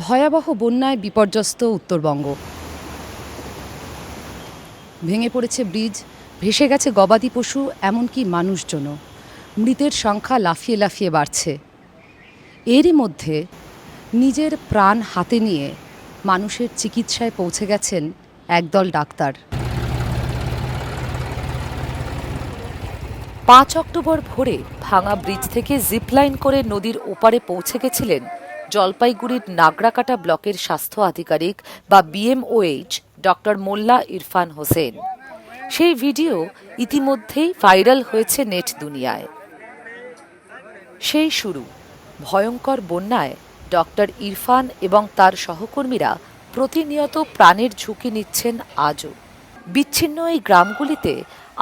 ভয়াবহ বন্যায় বিপর্যস্ত উত্তরবঙ্গ। ভেঙে পড়েছে ব্রিজ, ভেসে গেছে গবাদি পশু, এমনকি মানুষজনও। মৃতের সংখ্যা লাফিয়ে লাফিয়ে বাড়ছে। এরই মধ্যে নিজের প্রাণ হাতে নিয়ে মানুষের চিকিৎসায় পৌঁছে গেছেন একদল ডাক্তার। 5 অক্টোবর ভোরে ভাঙা ব্রিজ থেকে জিপলাইন করে নদীর ওপারে পৌঁছে গেছিলেন জলপাইগুড়ির নাগরাকাটা ব্লকের স্বাস্থ্য আধিকারিক বা বিএমওএইচ ডক্টর মোল্লা ইরফান হোসেন। সেই ভিডিও ইতিমধ্যেই ভাইরাল হয়েছে নেট দুনিয়ায়। সেই শুরু ভয়ঙ্কর বন্যায় ডক্টর ইরফান এবং তার সহকর্মীরা প্রতিনিয়ত প্রাণের ঝুঁকি নিচ্ছেন আজও। বিচ্ছিন্ন এই গ্রামগুলিতে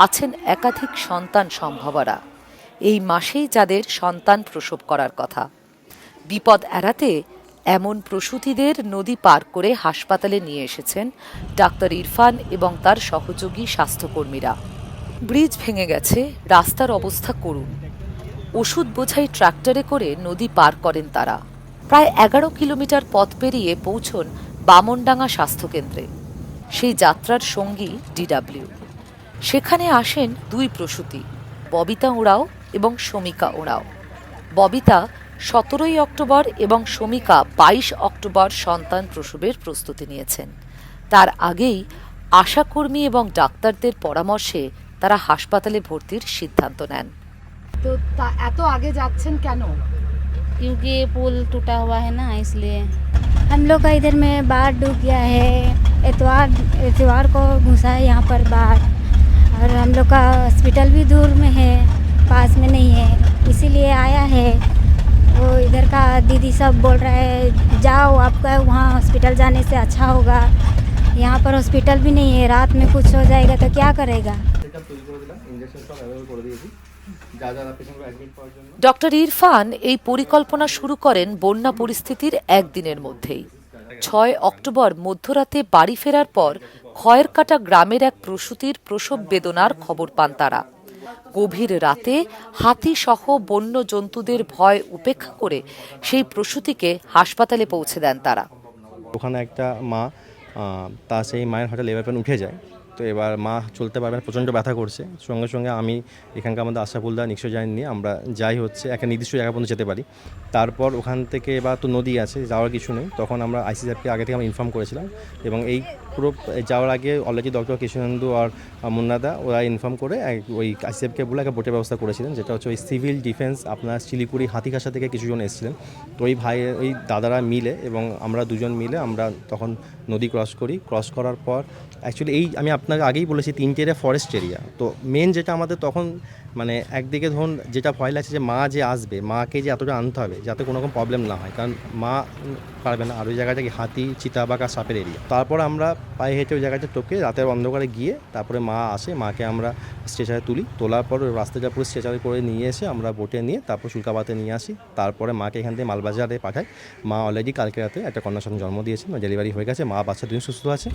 আছেন একাধিক সন্তান সম্ভবরা, এই মাসেই যাদের সন্তান প্রসব করার কথা। বিপদ এড়াতে এমন প্রসূতিদের নদী পার করে হাসপাতালে নিয়ে এসেছেন ডাক্তার ইরফান এবং তার সহযোগী স্বাস্থ্যকর্মীরা। ব্রিজ ভেঙে গেছে, রাস্তার অবস্থা করুণ। ওষুধ বোঝাই ট্রাক্টরে করে নদী পার করেন তারা। প্রায় 11 কিলোমিটার পথ পেরিয়ে পৌঁছন বামনডাঙ্গা স্বাস্থ্যকেন্দ্রে। সেই যাত্রার সঙ্গী ডিডাব্লিউ। সেখানে আসেন দুই প্রসূতি, ববিতা ওঁরাও এবং শমিকা ওঁরাও। ববিতা 17 অক্টোবর এবং শমিকা 22 অক্টোবর সন্তান প্রসবের প্রস্তুতি নিয়েছেন। তার আগেই আশাকর্মী এবং ডাক্তারদের পরামর্শে তারা হাসপাতালে ভর্তির সিদ্ধান্ত নেন। তো এত আগে যাচ্ছেন কেন? क्योंकि ये पुल टूटा हुआ है ना, इसलिए हम लोग का इधर में बाढ़ डूब गया है। एतवार को घुसा है यहाँ पर बाढ़, और हम लोग का हॉस्पिटल भी दूर में है, पास में नहीं है, इसीलिए आया है। वो इधर का दीदी सब बोल रहा है जाओ, आपका वहाँ हॉस्पिटल जाने से अच्छा होगा। यहाँ पर हॉस्पिटल भी नहीं है, रात में कुछ हो जाएगा तो क्या करेगा। ডক্টর ইরফান এই পরিকল্পনা শুরু করেন বন্যা পরিস্থিতির একদিনের মধ্যেই। 6 অক্টোবর মধ্যরাতে বাড়ি ফেরার পর খয়েরকাটা গ্রামের এক প্রসূতির প্রসব বেদনার খবর পান তারা। গভীর রাতে হাতি সহ বন্য জন্তুদের ভয় উপেক্ষা করে সেই প্রসূতিকে হাসপাতালে পৌঁছে দেন তারা। ওখানে একটা মা, তার সেই মায়ের হঠাৎ লেবার পেন উঠে যায়। তো এবার মা চলতে পারবে না, প্রচণ্ড ব্যথা করছে। সঙ্গে সঙ্গে আমি এখানকার আমাদের আশাফুলদা নিশ্চয় নিয়ে আমরা যাই হচ্ছে একটা নির্দিষ্ট জায়গা পর্যন্ত যেতে পারি। তারপর ওখান থেকে এবার তো নদী আছে, যাওয়ার কিছু নেই। তখন আমরা আইসিসিআরকে আগে থেকে আমরা ইনফর্ম করেছিলাম, এবং এই পুরো যাওয়ার আগে অলরেডি ডক্টর কৃষ্ণেন্দু আর মুন্নাদা ওরা ইনফর্ম করে ওই আইসিএফকে বলে একটা বোটের ব্যবস্থা করেছিলেন, যেটা হচ্ছে ওই সিভিল ডিফেন্স আপনার শিলিগুড়ি হাতিঘাসা থেকে কিছুজন এসেছিলেন। তো ওই দাদারা মিলে এবং আমরা দুজন মিলে আমরা তখন নদী ক্রস করার পর অ্যাকচুয়ালি আমি আপনাকে আগেই বলেছি 3টে এরিয়া ফরেস্ট এরিয়া। তো মেন যেটা আমাদের তখন মানে একদিকে ধরুন যেটা ভয় লাগছে যে মা যে আসবে, মাকে যে এতটা আনতে হবে যাতে কোনো রকম প্রবলেম না হয়, কারণ মা পারবে না। আর ওই জায়গাটা কি হাতি, চিতাবাঘ আর সাপের এরিয়া। তারপর আমরা পায়ে হেঁটে ওই জায়গাটা টোকে রাতের অন্ধকারে গিয়ে তারপরে মা আসে, মাকে আমরা স্ট্রেচারে তোলার পর রাস্তাটা পুরো স্ট্রেচারে করে নিয়ে এসে আমরা বোটে নিয়ে তারপর শুল্কাবাতে নিয়ে আসি। তারপরে মাকে এখান থেকে মালবাজারে পাঠাই। মা অলরেডি কালকে রাতে একটা কন্যা সন্তান জন্ম দিয়েছে, ডেলিভারি হয়ে গেছে, মা বাচ্চা দুজন সুস্থ আছে।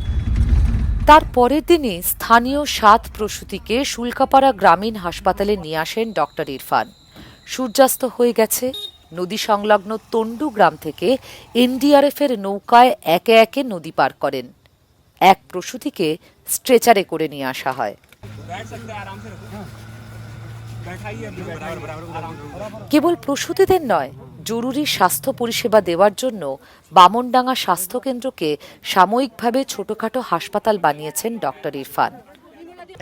তার পরের দিনে স্থানীয় 7 প্রসূতিকে শুল্কাপাড়া গ্রামীণ হাসপাতালে নিয়ে আসেন ডক্টর ইরফান। সূর্যাস্ত হয়ে গেছে। নদী সংলগ্ন তন্ডু গ্রাম থেকে এনডিআরএফের নৌকায় একে একে নদী পার করেন। এক প্রসূতিকে স্ট্রেচারে করে নিয়ে আসা হয়। কেবল প্রসূতিদের নয়, জরুরি স্বাস্থ্য পরিষেবা দেওয়ার জন্য বামনডাঙ্গা স্বাস্থ্যকেন্দ্রকে সাময়িকভাবে ছোটখাটো হাসপাতাল বানিয়েছেন ডক্টর ইরফান।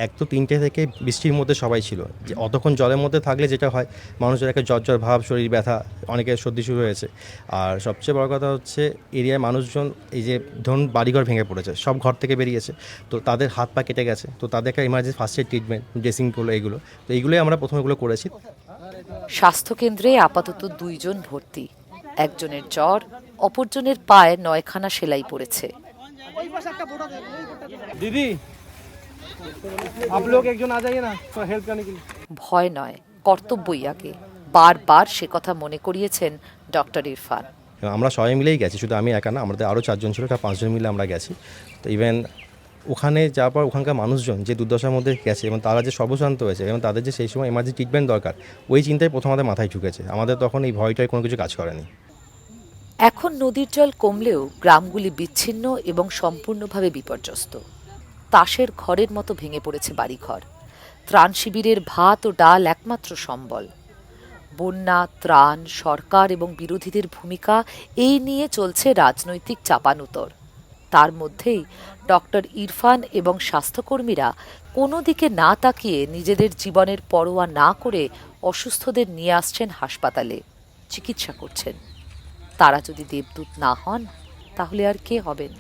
এক তো 3টে থেকে বৃষ্টির মধ্যে সবাই ছিল, যে অতক্ষণ জলের মধ্যে থাকলে যেটা হয় মানুষের একটা জ্বর ভাব, শরীর ব্যথা, অনেকের সর্দি শুরু হয়েছে। আর সবচেয়ে বড় কথা হচ্ছে এরিয়ায় মানুষজন এই যে ধরুন বাড়িঘর ভেঙে পড়েছে, সব ঘর থেকে বেরিয়েছে, তো তাদের হাত পা কেটে গেছে, তো তাদের একটা emergency first aid treatment, dressing করলো, এইগুলোই আমরা প্রথমে করেছি। স্বাস্থ্যকেন্দ্রে আপাতত 2 জন ভর্তি। একজনের জ্বর, অপরজনের পায়ে 9খানা সেলাই পড়েছে। দিদি आप लोग एक जन आ जाइए ना हेल्प करने के लिए। ভয় নয়, কর্তব্যই আগে, বারবার সে কথা মনে করিয়েছেন ডক্টর ইরফান। আমরা সবাই মিলেই গেছি, শুধু আমি একা না, আমাদের আরও 4 জন ছিল, 5 জন মিলে আমরা গেছি। তো ইভেন ওখানে যাওয়ার পর ওখানকার মানুষজন যে দুর্দশার মধ্যে গেছে এবং তারা যে সর্বশান্ত হয়েছে এবং তাদের যে সেই সময় এমার্জেন্সি ট্রিটমেন্ট দরকার, ওই চিন্তায় প্রথম আমাদের মাথায় ঢুকেছে। আমাদের তখন এই ভয়টায় কোনো কিছু কাজ করেনি। এখন নদীর জল কমলেও গ্রামগুলি বিচ্ছিন্ন এবং সম্পূর্ণভাবে বিপর্যস্ত। তাসের ঘরের মতো ভেঙে পড়েছে বাড়িঘর। ত্রাণ শিবিরের ভাত ও ডাল একমাত্র সম্বল। বন্যা, ত্রাণ, সরকার এবং বিরোধীদের ভূমিকা এই নিয়ে চলছে রাজনৈতিক চাপানুতর। তার মধ্যেই ডক্টর ইরফান এবং স্বাস্থ্যকর্মীরা কোনো দিকে না তাকিয়ে নিজেদের জীবনের পরোয়া না করে অসুস্থদের নিয়ে আসছেন হাসপাতালে, চিকিৎসা করছেন। তারা যদি দেবদূত না হন, তাহলে আর কে হবেন?